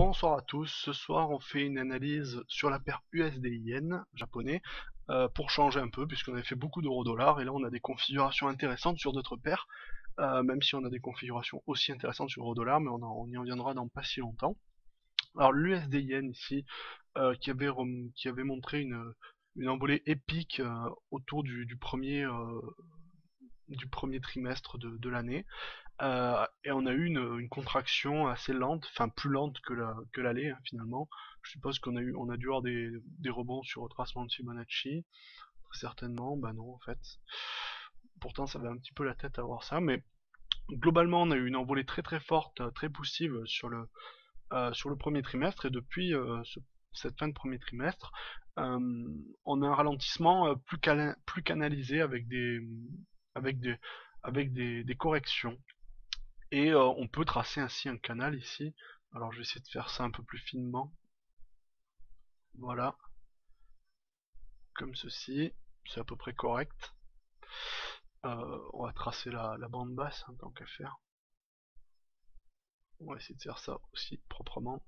Bonsoir à tous, ce soir on fait une analyse sur la paire USD-Yen japonais pour changer un peu puisqu'on avait fait beaucoup d'euro-dollar et là on a des configurations intéressantes sur d'autres paires, même si on a des configurations aussi intéressantes sur euro-dollar, mais on y reviendra dans pas si longtemps. Alors l'USD-Yen ici qui avait montré une envolée épique autour du premier trimestre de l'année. Et on a eu une contraction assez lente, enfin plus lente que l'aller, hein, finalement. Je suppose on a dû avoir des rebonds sur retracement de Fibonacci, très certainement. Bah non, en fait. Pourtant, ça avait un petit peu la tête à voir ça, mais globalement, on a eu une envolée très très forte, très poussive sur le premier trimestre, et depuis cette fin de premier trimestre, on a un ralentissement plus canalisé avec des, des corrections. Et on peut tracer ainsi un canal ici. Alors je vais essayer de faire ça un peu plus finement. Voilà, comme ceci. C'est à peu près correct. On va tracer la bande basse, hein, tant qu'à faire. On va essayer de faire ça aussi proprement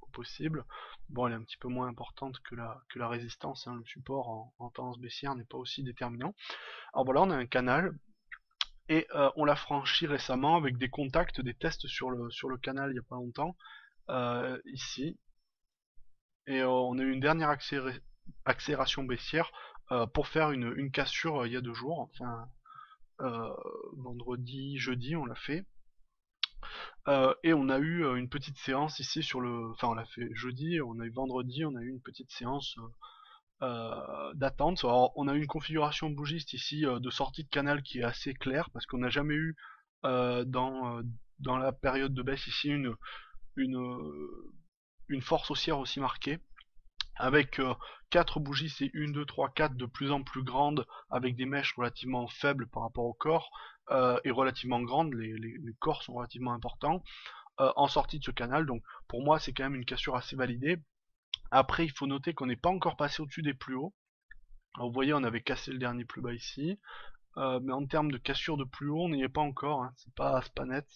au possible. Bon, elle est un petit peu moins importante que la résistance, hein. Le support en tendance baissière n'est pas aussi déterminant. Alors voilà, on a un canal. Et on l'a franchi récemment avec des contacts, des tests sur le canal il n'y a pas longtemps. Ici, et on a eu une dernière accélération baissière pour faire une cassure il y a 2 jours, enfin vendredi, jeudi on l'a fait. Et on a eu une petite séance ici enfin on l'a fait jeudi, on a eu vendredi, on a eu une petite séance d'attente. Alors on a eu une configuration bougiste ici de sortie de canal qui est assez claire parce qu'on n'a jamais eu dans la période de baisse ici une, une force haussière aussi marquée, avec 4 bougies, c'est 1, 2, 3, 4 de plus en plus grandes, avec des mèches relativement faibles par rapport au corps, et relativement grandes, les corps sont relativement importants, en sortie de ce canal, donc pour moi c'est quand même une cassure assez validée. Après il faut noter qu'on n'est pas encore passé au-dessus des plus hauts. Alors, vous voyez, on avait cassé le dernier plus bas ici, mais en termes de cassure de plus haut, on n'y est pas encore, hein, c'est pas net,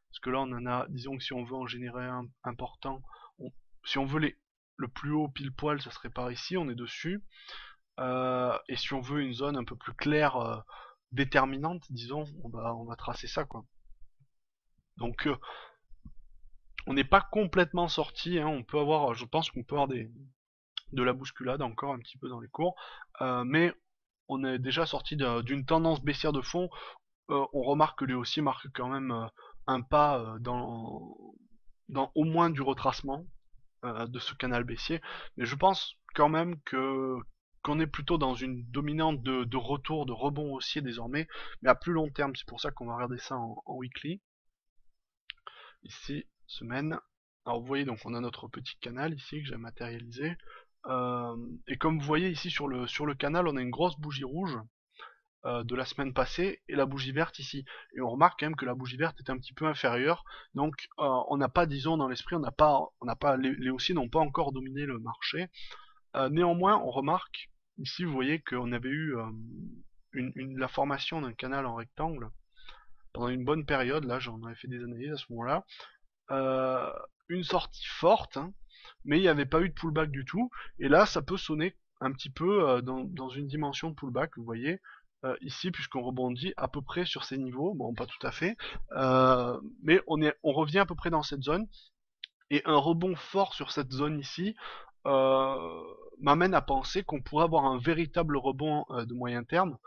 parce que là on en a, disons que si on veut en générer un important, si on veut le plus haut pile poil, ça serait par ici, on est dessus. Et si on veut une zone un peu plus claire, déterminante, disons, on va tracer ça, quoi. Donc on n'est pas complètement sorti, hein, on peut avoir, je pense qu'on peut avoir de la bousculade encore un petit peu dans les cours, mais on est déjà sorti d'une tendance baissière de fond. On remarque que lui aussi marque quand même un pas dans au moins du retracement de ce canal baissier, mais je pense quand même qu'on est plutôt dans une dominante de retour, de rebond haussier désormais, mais à plus long terme. C'est pour ça qu'on va regarder ça en weekly. Ici, semaine. Alors vous voyez, donc on a notre petit canal ici que j'ai matérialisé. Et comme vous voyez ici sur le canal, on a une grosse bougie rouge de la semaine passée et la bougie verte ici. Et on remarque quand même que la bougie verte est un petit peu inférieure. Donc on n'a pas, disons dans l'esprit, les haussiers n'ont pas encore dominé le marché. Néanmoins, on remarque ici, vous voyez qu'on avait eu la formation d'un canal en rectangle pendant une bonne période. Là, j'en avais fait des analyses à ce moment-là. Une sortie forte, hein, mais il n'y avait pas eu de pullback du tout. Et là, ça peut sonner un petit peu dans une dimension de pullback, vous voyez, ici, puisqu'on rebondit à peu près sur ces niveaux. Bon, pas tout à fait, mais on revient à peu près dans cette zone. Et un rebond fort sur cette zone ici m'amène à penser qu'on pourrait avoir un véritable rebond de moyen terme,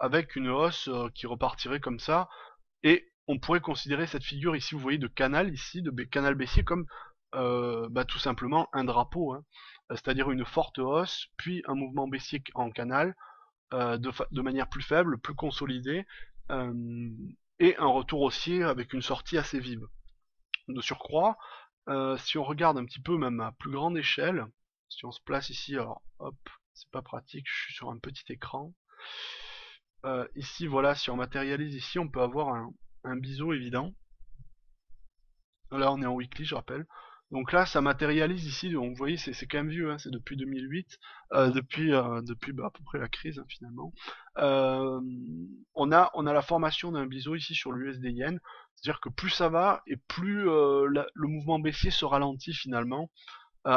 avec une hausse qui repartirait comme ça. Et on pourrait considérer cette figure ici, vous voyez, de canal ici, de canal baissier, comme tout simplement un drapeau, hein. C'est-à-dire une forte hausse, puis un mouvement baissier en canal, de manière plus faible, plus consolidée, euh, et un retour haussier avec une sortie assez vive. De surcroît, si on regarde un petit peu même à plus grande échelle, si on se place ici, alors hop, c'est pas pratique, je suis sur un petit écran. Ici, voilà, si on matérialise ici, on peut avoir un biseau évident. Là, on est en weekly, je rappelle. Donc là, ça matérialise ici, donc vous voyez, c'est quand même vieux, hein, c'est depuis 2008, depuis bah, à peu près la crise, hein, finalement. Euh, on a la formation d'un biseau ici sur l'USD Yen, c'est-à-dire que plus ça va, et plus le mouvement baissier se ralentit finalement,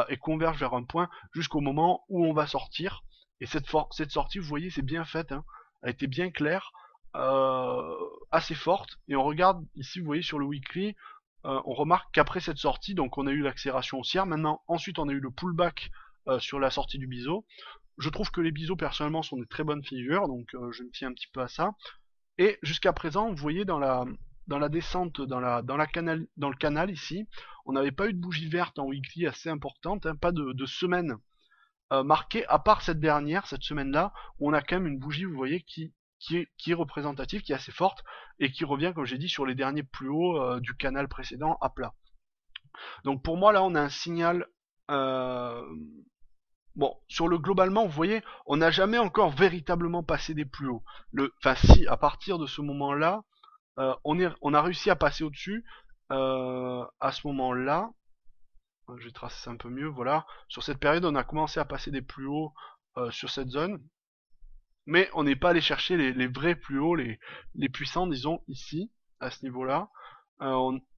et converge vers un point jusqu'au moment où on va sortir. Et cette sortie, vous voyez, c'est bien faite, hein, elle était bien claire, euh, assez forte. Et on regarde ici, vous voyez sur le weekly, on remarque qu'après cette sortie, donc on a eu l'accélération haussière. Maintenant, ensuite, on a eu le pullback sur la sortie du biseau. Je trouve que les biseaux personnellement sont des très bonnes figures, donc je me tiens un petit peu à ça. Et jusqu'à présent, vous voyez dans la descente, dans le canal ici, on n'avait pas eu de bougie verte en weekly assez importante, hein, pas de semaine marquée, à part cette dernière, cette semaine-là, où on a quand même une bougie, vous voyez, qui est représentative, qui est assez forte, et qui revient, comme j'ai dit, sur les derniers plus hauts du canal précédent à plat. Donc pour moi, là, on a un signal. euh, Bon, sur le globalement, vous voyez, on n'a jamais encore véritablement passé des plus hauts. Enfin, si, à partir de ce moment-là, on a réussi à passer au-dessus. À ce moment-là, je vais tracer ça un peu mieux, voilà. Sur cette période, on a commencé à passer des plus hauts sur cette zone, mais on n'est pas allé chercher les vrais plus hauts, les puissants, disons, ici, à ce niveau-là.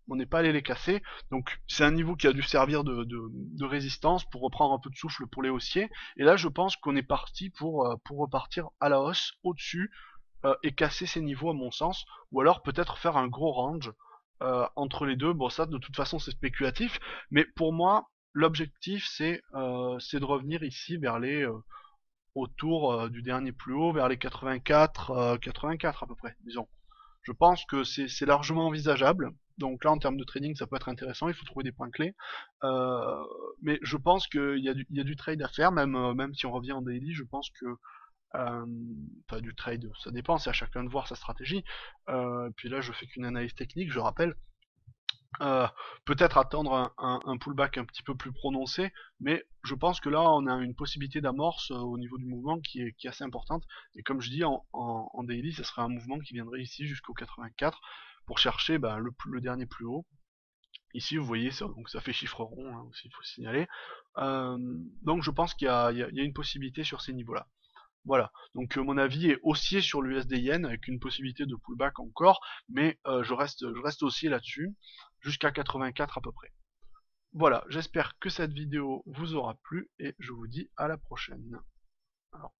On n'est pas allé les casser, donc c'est un niveau qui a dû servir de résistance pour reprendre un peu de souffle pour les haussiers. Et là, je pense qu'on est parti pour repartir à la hausse, au-dessus, et casser ces niveaux à mon sens, ou alors peut-être faire un gros range entre les deux. Bon, ça de toute façon c'est spéculatif, mais pour moi l'objectif c'est de revenir ici vers les autour du dernier plus haut, vers les 84 à peu près, disons. Je pense que c'est largement envisageable. Donc là, en termes de trading, ça peut être intéressant. Il faut trouver des points clés. Euh, mais je pense qu'il y a du trade à faire, même si on revient en daily. Je pense que euh, enfin, du trade, ça dépend, c'est à chacun de voir sa stratégie. Puis là, je fais qu'une analyse technique, je rappelle. Euh, Peut-être attendre un pullback un petit peu plus prononcé, mais je pense que là, on a une possibilité d'amorce au niveau du mouvement qui est assez importante. Et comme je dis, en daily, ça serait un mouvement qui viendrait ici jusqu'au 84 pour chercher bah, le dernier plus haut. Ici, vous voyez, ça, donc ça fait chiffre rond, hein, aussi, il faut signaler. Euh, donc je pense qu'il y a une possibilité sur ces niveaux-là. Voilà, donc mon avis est haussier sur l'USD Yen avec une possibilité de pullback encore, mais je reste haussier là-dessus jusqu'à 84 à peu près. Voilà, j'espère que cette vidéo vous aura plu et je vous dis à la prochaine. Alors,